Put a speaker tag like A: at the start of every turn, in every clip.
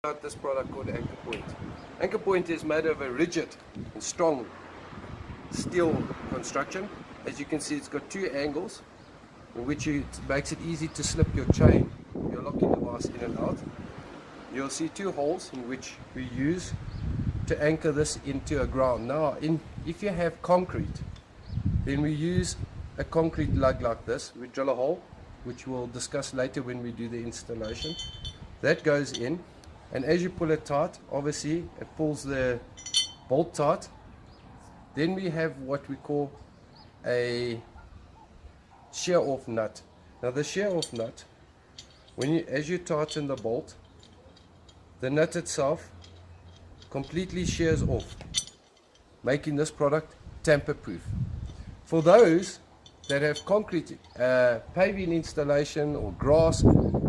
A: About this product called Anchor Point. Anchor Point is made of a rigid and strong steel construction. As you can see, it's got two angles in which it makes it easy to slip your chain, your locking device in and out. You'll see two holes in which we use to anchor this into a ground. Now, if you have concrete, then we use a concrete lug like this. We drill a hole, which we'll discuss later when we do the installation. That goes in. And as you pull it tight, obviously it pulls the bolt tight. Then we have what we call a shear off nut. Now the shear off nut, as you tighten the bolt, the nut itself completely shears off, making this product tamper proof. For those that have concrete paving installation or grass,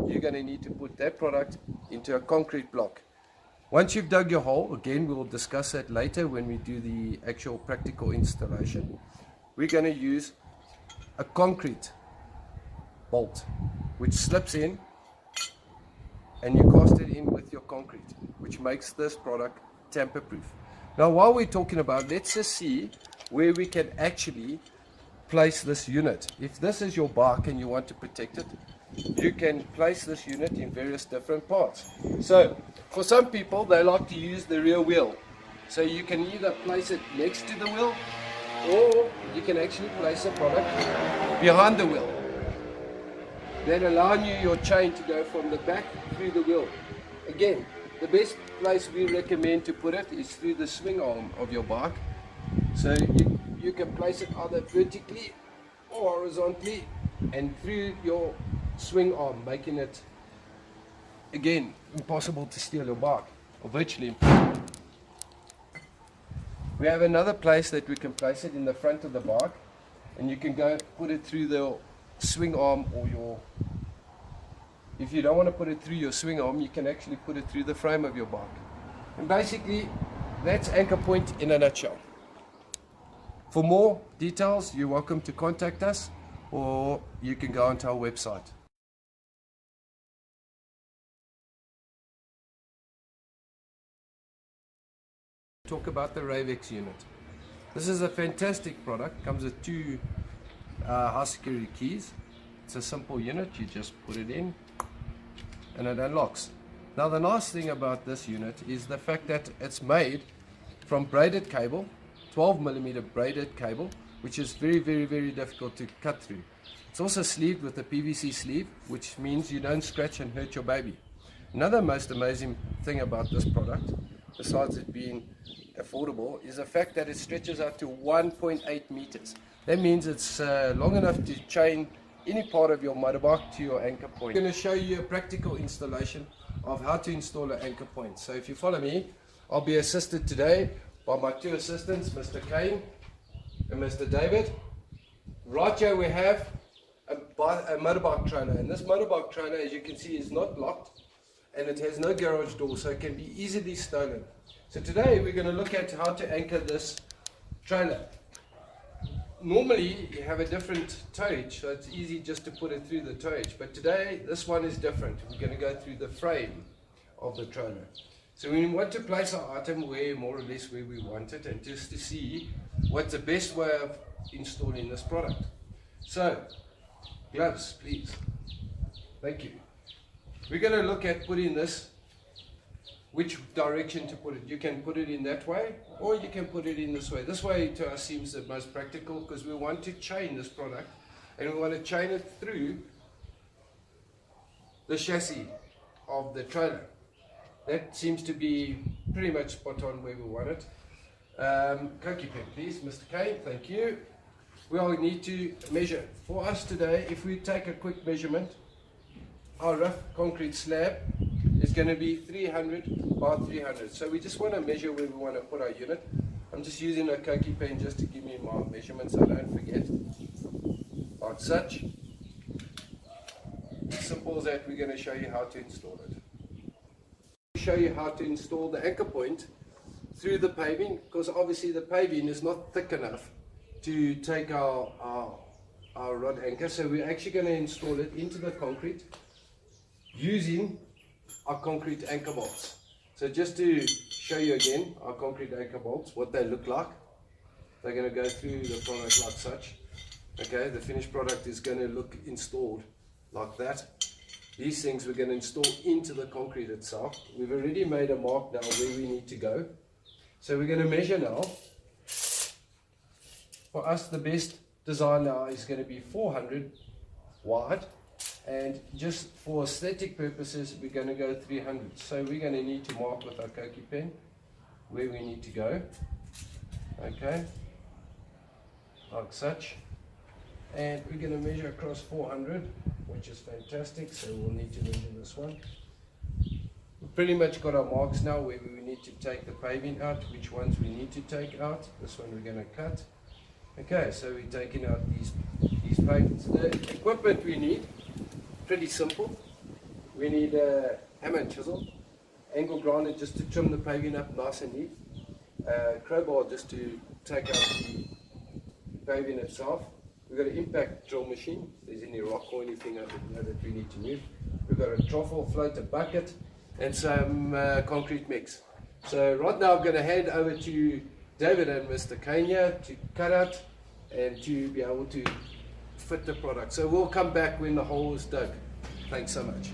A: you're going to need to put that product into a concrete block. Once you've dug your hole, again we'll discuss that later when we do the actual practical installation, we're going to use a concrete bolt which slips in and you cast it in with your concrete, which makes this product tamper proof. Now while we're talking about, let's just see where we can actually place this unit. If this is your bike and you want to protect it, you can place this unit in various different parts. So for some people, they like to use the rear wheel. So you can either place it next to the wheel, or you can actually place the product behind the wheel. Then allowing your chain to go from the back through the wheel. Again, the best place we recommend to put it is through the swing arm of your bike. So you can place it either vertically or horizontally and through your swing arm, making it again impossible to steal your bike, or virtually impossible. We have another place that we can place it in the front of the bike, and you can go put it through the swing arm, or if you don't want to put it through your swing arm, you can actually put it through the frame of your bike. And basically that's Anchor Point in a nutshell. For more details, you're welcome to contact us, or you can go onto our website. Talk about the Ravex unit. This is a fantastic product. Comes with two high security keys. It's a simple unit. You just put it in and it unlocks. Now the nice thing about this unit is the fact that it's made from braided cable, 12mm braided cable, which is very difficult to cut through. It's also sleeved with a PVC sleeve, which means you don't scratch and hurt your baby. Another most amazing thing about this product, besides it being affordable, is the fact that it stretches out to 1.8 meters. That means it's long enough to chain any part of your motorbike to your anchor point. I'm going to show you a practical installation of how to install an anchor point. So if you follow me, I'll be assisted today by my two assistants, Mr. Kane and Mr. David. Right here we have a motorbike trailer, and this motorbike trailer, as you can see, is not locked and it has no garage door, so it can be easily stolen. So today we're going to look at how to anchor this trailer. Normally you have a different towage, so it's easy just to put it through the towage, but today this one is different. We're going to go through the frame of the trailer. So we want to place our item more or less where we want it, and just to see what's the best way of installing this product. So, gloves please. Thank you. We're going to look at putting this, which direction to put it. You can put it in that way, or you can put it in this way. This way to us seems the most practical, because we want to chain this product, and we want to chain it through the chassis of the trailer. That seems to be pretty much spot on where we want it. Cokie pen please, Mr. Kane, thank you. We all need to measure. For us today, if we take a quick measurement, our rough concrete slab is going to be 300 by 300. So we just want to measure where we want to put our unit. I'm just using a Cokie pen just to give me my measurements so I don't forget. Like such. Simple as that, we're going to show you how to install it. Show you how to install the anchor point through the paving, because obviously the paving is not thick enough to take our rod anchor. So we're actually going to install it into the concrete using our concrete anchor bolts. So just to show you again our concrete anchor bolts, what they look like. They're going to go through the product like such. Okay, the finished product is going to look installed like that. These things we're going to install into the concrete itself. We've already made a mark now where we need to go. So we're going to measure now. For us, the best design now is going to be 400 wide. And just for aesthetic purposes, we're going to go 300. So we're going to need to mark with our Koki pen where we need to go. Okay, like such. And we're going to measure across 400, which is fantastic. So we'll need to measure this one. We've pretty much got our marks now where we need to take the paving out, which ones we need to take out. This one we're going to cut. Okay, so we're taking out these pavements. The equipment we need, pretty simple. We need a hammer and chisel, angle grinder just to trim the paving up nice and neat, crowbar just to take out the paving itself. We've got an impact drill machine. If there's any rock or anything that we need to move. We've got a trough float, a bucket, and some concrete mix. So right now I'm going to hand over to David and Mr. Kenya to cut out and to be able to fit the product. So we'll come back when the hole is dug. Thanks so much.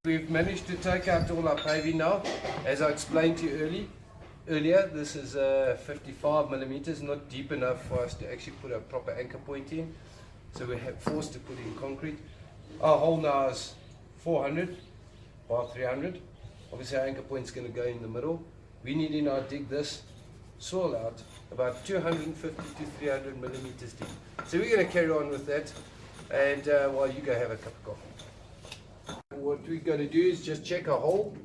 A: We've managed to take out all our paving now. As I explained to you earlier, this is 55 millimeters, not deep enough for us to actually put a proper anchor point in. So we have forced to put in concrete. Our hole now is 400 by 300. Obviously our anchor point is going to go in the middle. We need to now dig this soil out about 250 to 300 millimeters deep. So we're going to carry on with that, and while you go have a cup of coffee. What we're going to do is just check our hole.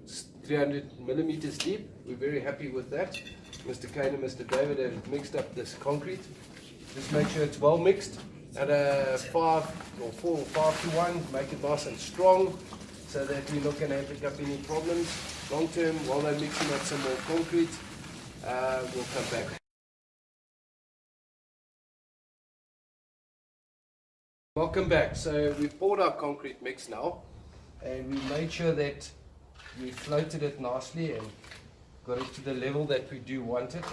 A: It's 300 millimeters deep. We're very happy with that. Mr. Kane and Mr. David have mixed up this concrete. Just make sure it's well mixed at a 5 or 4 or 5 to 1. Make it nice and strong so that we're not going to pick up any problems. Long term, while they're mixing up some more concrete, we'll come back. Welcome back. So we've poured our concrete mix now, and we made sure that we floated it nicely and got it to the level that we do want it.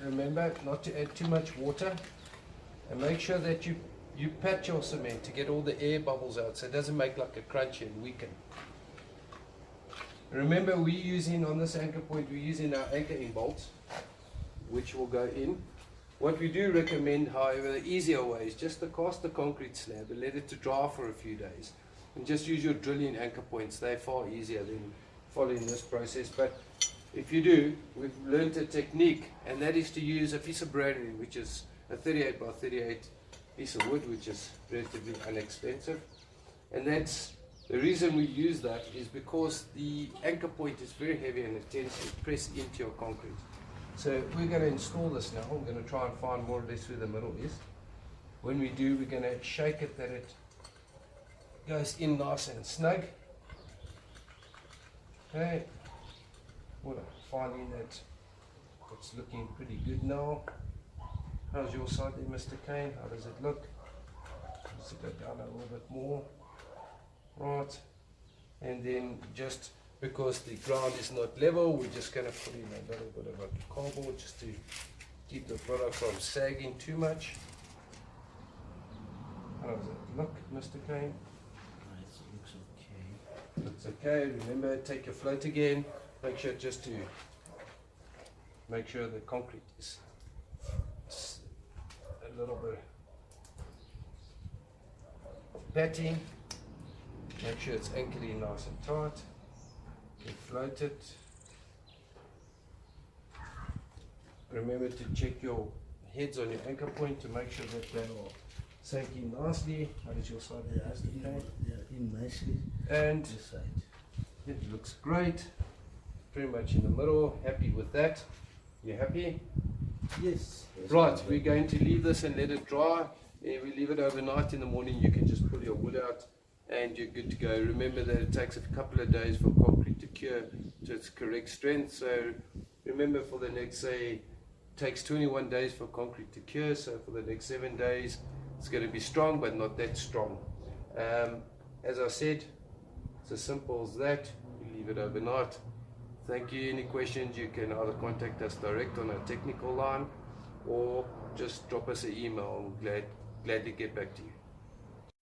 A: Remember not to add too much water, and make sure that you pat your cement to get all the air bubbles out so it doesn't make like a crunch and weaken. Remember, we're using on this anchor point, we're using our anchor in bolts, which will go in. What we do recommend, however, the easier way is just to cast the concrete slab and let it to dry for a few days, and just use your drilling anchor points. They're far easier than following this process. But if you do, we've learned a technique, and that is to use a piece of branding, which is a 38 by 38 piece of wood, which is relatively inexpensive. And that's the reason we use that is because the anchor point is very heavy and it tends to press into your concrete. So we're going to install this now. We're going to try and find more or less where the middle is. When we do, we're going to shake it that it goes in nice and snug. Okay. Well, finding that it's looking pretty good now. How's your side there, Mr. Kane? How does it look? Let's go down a little bit more. Right. And then just because the ground is not level, we're just going to put in a little bit of a cardboard just to keep the product from sagging too much. How does it look, Mr. Kane?
B: It looks okay.
A: Looks okay. Remember, take your float again. Make sure just to make sure the concrete is a little bit patting. Make sure it's anchored in nice and tight. You float it. Remember to check your heads on your anchor point to make sure that they are sinking nicely. How does your side look, Mr. Kane?
B: Yeah, in nicely.
A: And
B: This side.
A: it looks great. Pretty much in the middle. Happy with that? You happy?
B: Yes.
A: Right, we're going to leave this and let it dry. If we leave it overnight, in the morning you can just pull your wood out and you're good to go. Remember that it takes a couple of days for concrete to cure to its correct strength. So remember, for the next, say, it takes 21 days for concrete to cure. So for the next 7 days, it's going to be strong, but not that strong. As I said, it's as simple as that. You leave it overnight. Thank you. Any questions, you can either contact us direct on our technical line or just drop us an email. I'll gladly get back to you.